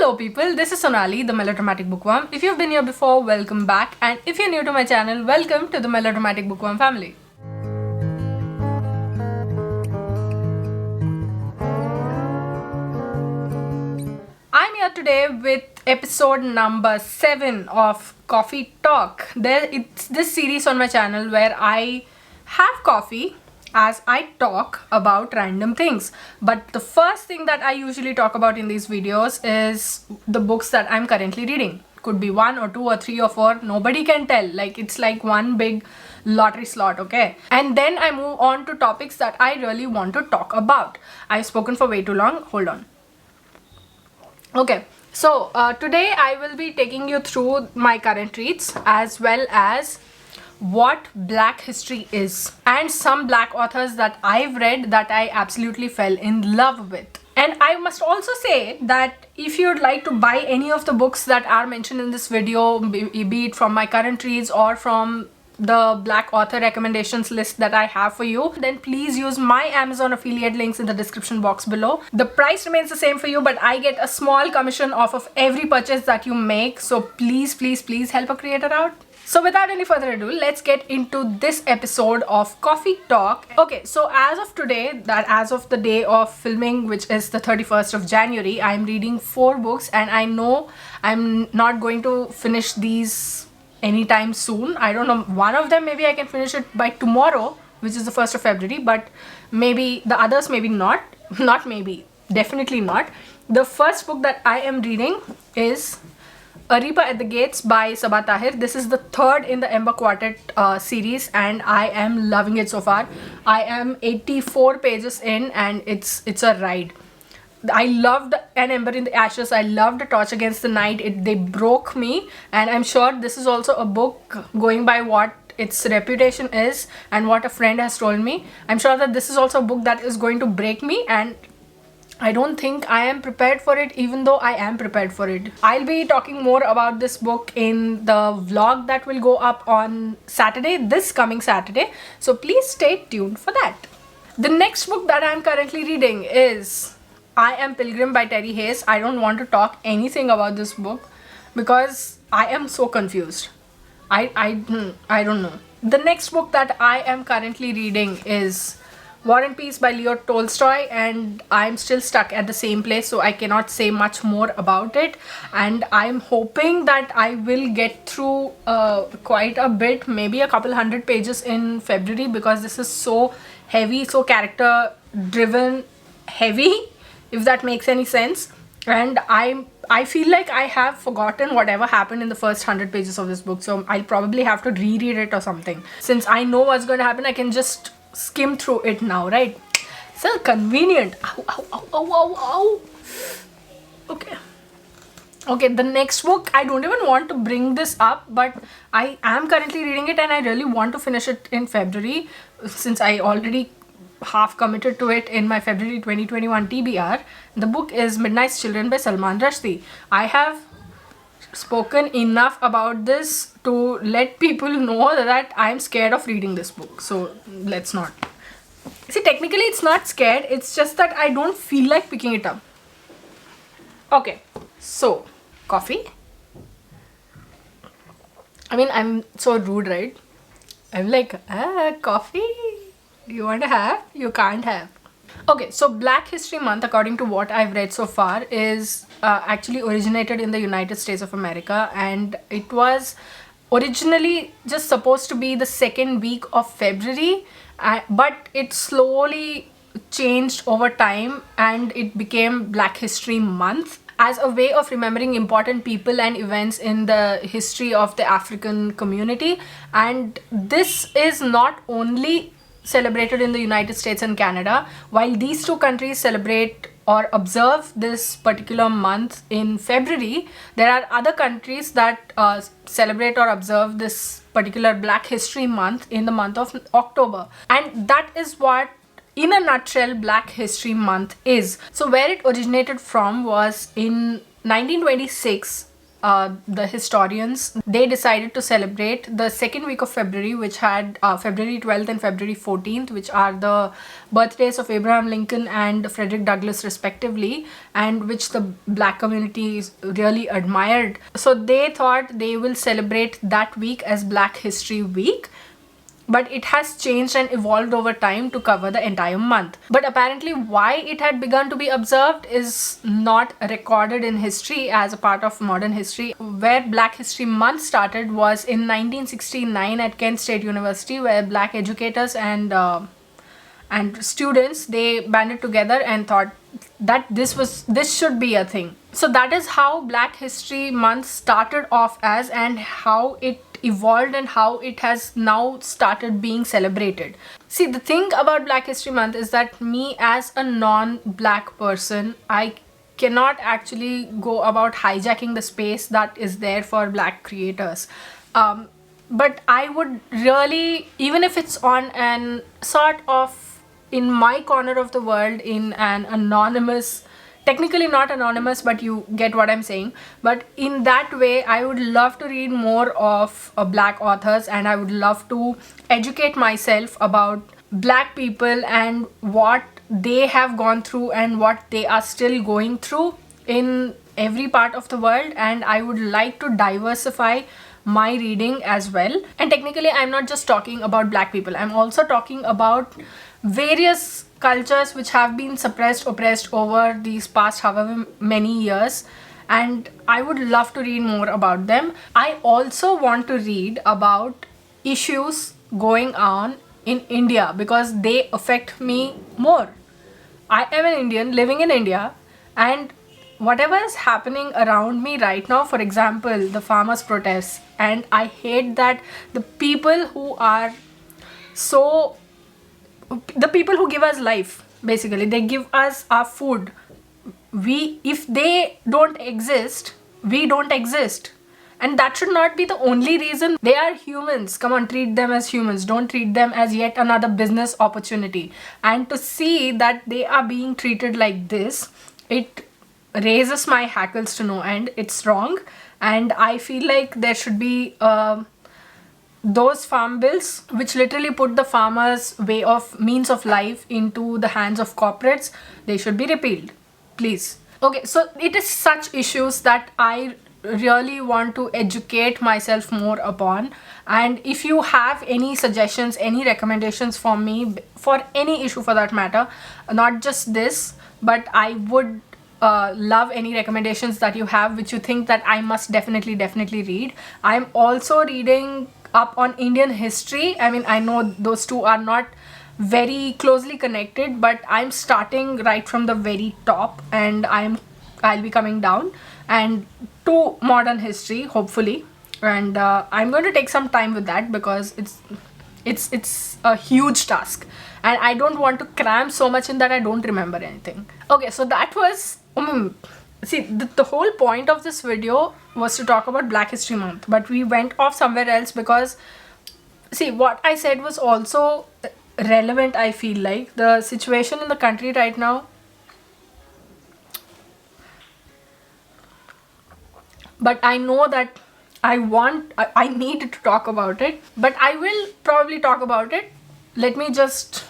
Hello people, this is Sonali, the Melodramatic Bookworm. If you've been here before, welcome back, and if you're new to my channel, welcome to the Melodramatic Bookworm family. I'm here today with episode number 7 of Coffee Talk. It's this series on my channel where I have coffee as I talk about random things. But the first thing that I usually talk about in these videos is the books that I'm currently reading. Could be 1 or 2 or 3 or 4, nobody can tell. Like, it's like one big lottery slot, okay? And then I move on to topics that I really want to talk about. I've spoken for way too long. Hold on. Okay, so today I will be taking you through my current reads as well as what Black history is and some Black authors that I've read that I absolutely fell in love with. And I must also say that if you'd like to buy any of the books that are mentioned in this video, be it from my current reads or from the Black author recommendations list that I have for you, then please use my Amazon affiliate links in the description box below. The price remains the same for you, but I get a small commission off of every purchase that you make. So please help a creator out. So without any further ado, let's get into this episode of Coffee Talk. Okay, so as of today, as of the day of filming, which is the 31st of January, I'm reading 4 books, and I know I'm not going to finish these anytime soon. I don't know, one of them maybe I can finish it by tomorrow, which is the 1st of February, but maybe the others maybe not. Not maybe, definitely not. The first book that I am reading is A Reaper at the Gates by Sabaa Tahir. This is the 3rd in the Ember Quartet series, and I am loving it so far. I am 84 pages in, and it's a ride. I loved An Ember in the Ashes. I loved A Torch Against the Night. They broke me, and I'm sure this is also a book, going by what its reputation is and what a friend has told me, I'm sure that this is also a book that is going to break me, and I don't think I am prepared for it, even though I am prepared for it. I'll be talking more about this book in the vlog that will go up on Saturday, this coming Saturday. So please stay tuned for that. The next book that I'm currently reading is I Am Pilgrim by Terry Hayes. I don't want to talk anything about this book because I am so confused. I don't know. The next book that I am currently reading is War and Peace by Leo Tolstoy, and I'm still stuck at the same place, so I cannot say much more about it. And I'm hoping that I will get through quite a bit, maybe a couple hundred pages in February, because this is so heavy, so character driven heavy, if that makes any sense. And I feel like I have forgotten whatever happened in the first 100 pages of this book, so I'll probably have to reread it or something. Since I know what's going to happen, I can just skim through it now, right? So convenient. Ow, ow, ow, ow, ow, ow. Okay, the next book, I don't even want to bring this up, but I am currently reading it, and I really want to finish it in February, since I already half committed to it in my February 2021 TBR. The book is Midnight's Children by Salman Rushdie. I have spoken enough about this to let people know that I'm scared of reading this book, so let's not. See, technically it's not scared, it's just that I don't feel like picking it up. Okay, so coffee. I mean, I'm so rude, right? I'm like, coffee? You want to have? You can't have. Okay, so Black History Month, according to what I've read so far, is actually originated in the United States of America, and it was originally just supposed to be the 2nd week of February, but it slowly changed over time and it became Black History Month as a way of remembering important people and events in the history of the African community. And this is not only celebrated in the United States and Canada. While these 2 countries celebrate or observe this particular month in February, there are other countries that celebrate or observe this particular Black History Month in the month of October. And that is what, in a nutshell, Black History Month is. So where it originated from was in 1926. the historians, they decided to celebrate the second week of February, which had February 12th and February 14th, which are the birthdays of Abraham Lincoln and Frederick Douglass respectively, and which the black community really admired. So they thought they will celebrate that week as Black History Week, but it has changed and evolved over time to cover the entire month. But apparently why it had begun to be observed is not recorded in history as a part of modern history. Where Black History Month started was in 1969 at Kent State University, where black educators and students, they banded together and thought that this should be a thing. So that is how Black History Month started off as, and how it evolved and how it has now started being celebrated. See, the thing about Black History Month is that me as a non-black person, I cannot actually go about hijacking the space that is there for black creators. But I would really, even if it's on an sort of in my corner of the world, in an anonymous, technically not anonymous, but you get what I'm saying, but in that way, I would love to read more of black authors, and I would love to educate myself about black people and what they have gone through and what they are still going through in every part of the world. And I would like to diversify my reading as well. And technically, I'm not just talking about black people, I'm also talking about various cultures which have been suppressed, oppressed over these past however many years, and I would love to read more about them. I also want to read about issues going on in India because they affect me more. I am an Indian living in India, and whatever is happening around me right now, for example, the farmers' protests, and I hate that the people who are so, the people who give us life, basically, they give us our food. If they don't exist, we don't exist. And that should not be the only reason. They are humans. Come on, treat them as humans. Don't treat them as yet another business opportunity. And to see that they are being treated like this, it raises my hackles to no end. It's wrong. And I feel like there should be those farm bills which literally put the farmers' way of means of life into the hands of corporates. They should be repealed, please. Okay, so it is such issues that I really want to educate myself more upon. And if you have any suggestions, any recommendations for me for any issue for that matter, not just this, but I would love any recommendations that you have which you think that I must definitely read. I'm also reading up on Indian history. I mean, I know those two are not very closely connected, but I'm starting right from the very top, and I'll be coming down and to modern history, hopefully. And I'm going to take some time with that because it's a huge task, and I don't want to cram so much in that I don't remember anything. Okay, so that was see, the whole point of this video was to talk about Black History Month, but we went off somewhere else because, see, what I said was also relevant. I feel like the situation in the country right now, but I know that I need to talk about it, but I will probably talk about it. Let me just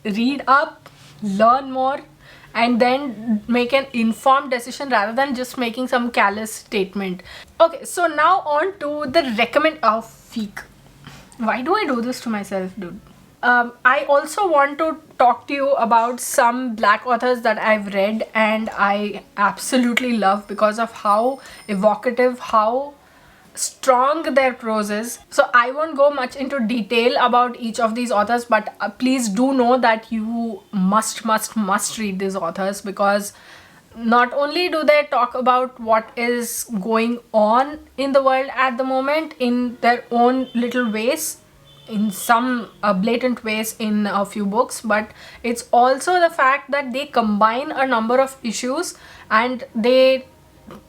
read up, learn more, and then make an informed decision rather than just making some callous statement. Okay, so now on to the feek. Why do I do this to myself, dude? I also want to talk to you about some black authors that I've read and I absolutely love because of how evocative, how strong their prose is. So I won't go much into detail about each of these authors, but please do know that you must read these authors, because not only do they talk about what is going on in the world at the moment in their own little ways, in some blatant ways in a few books, but it's also the fact that they combine a number of issues and they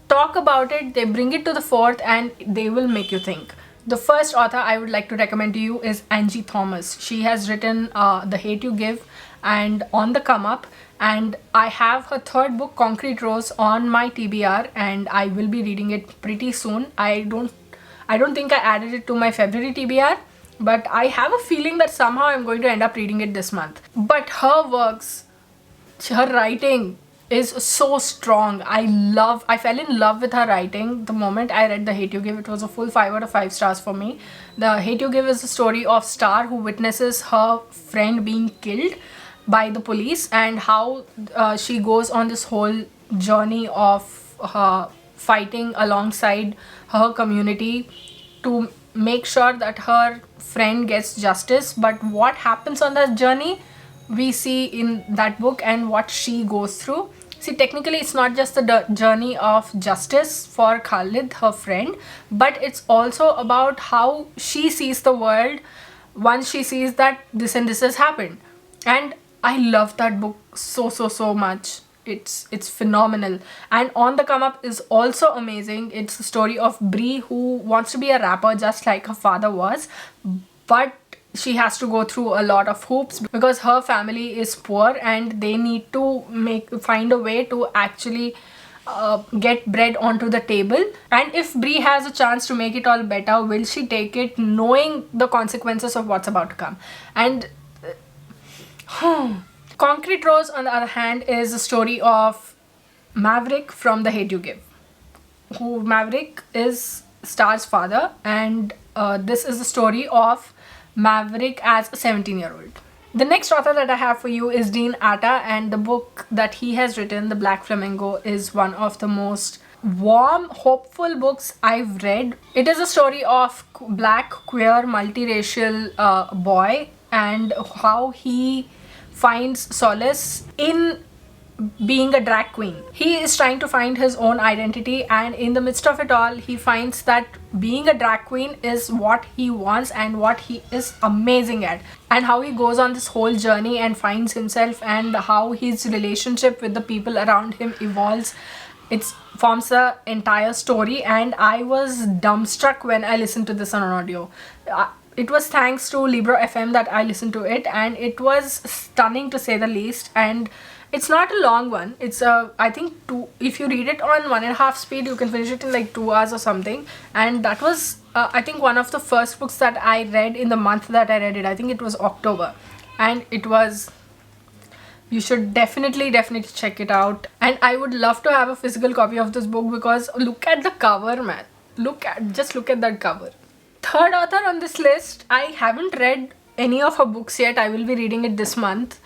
talk about it, they bring it to the forth, and they will make you think. The first author I would like to recommend to you is Angie Thomas. She has written The Hate U Give and On the Come Up, And I have her third book, Concrete Rose, on my TBR, and I will be reading it pretty soon. I don't think I added it to my February TBR, but I have a feeling that somehow I'm going to end up reading it this month. But her works, her writing is so strong. I fell in love with her writing the moment I read The Hate You Give. It was a full 5 out of 5 stars for me. The Hate You Give is the story of Star, who witnesses her friend being killed by the police, and how she goes on this whole journey of fighting alongside her community to make sure that her friend gets justice. But what happens on that journey, we see in that book, and what she goes through. See, technically, it's not just the journey of justice for Khalid, her friend, but it's also about how she sees the world once she sees that this and this has happened. And I love that book so much. It's phenomenal. And On the Come Up is also amazing. It's the story of Bree, who wants to be a rapper just like her father was, but she has to go through a lot of hoops because her family is poor and they need to find a way to actually get bread onto the table. And if Bree has a chance to make it all better, will she take it, knowing the consequences of what's about to come? And Concrete Rose, on the other hand, is a story of Maverick from The Hate You Give. Maverick is Star's father, and this is the story of Maverick as a 17-year-old. The next author that I have for you is Dean Atta, and the book that he has written, The Black Flamingo, is one of the most warm, hopeful books I've read. It is a story of black, queer, multiracial boy, and how he finds solace in being a drag queen. He is trying to find his own identity, and in the midst of it all, he finds that being a drag queen is what he wants and what he is amazing at, and how he goes on this whole journey and finds himself, and how his relationship with the people around him evolves. It forms the entire story, and I was dumbstruck when I listened to this on audio. It was thanks to Libro FM that I listened to it, and it was stunning to say the least. And it's not a long one. It's I think if you read it on 1.5 speed, you can finish it in like 2 hours or something. And that was I think one of the first books that I read in the month that I read it. I think it was October, and it was, you should definitely check it out. And I would love to have a physical copy of this book, because look at the cover, man. Look at that cover. Third author on this list, I haven't read any of her books yet. I will be reading it this month.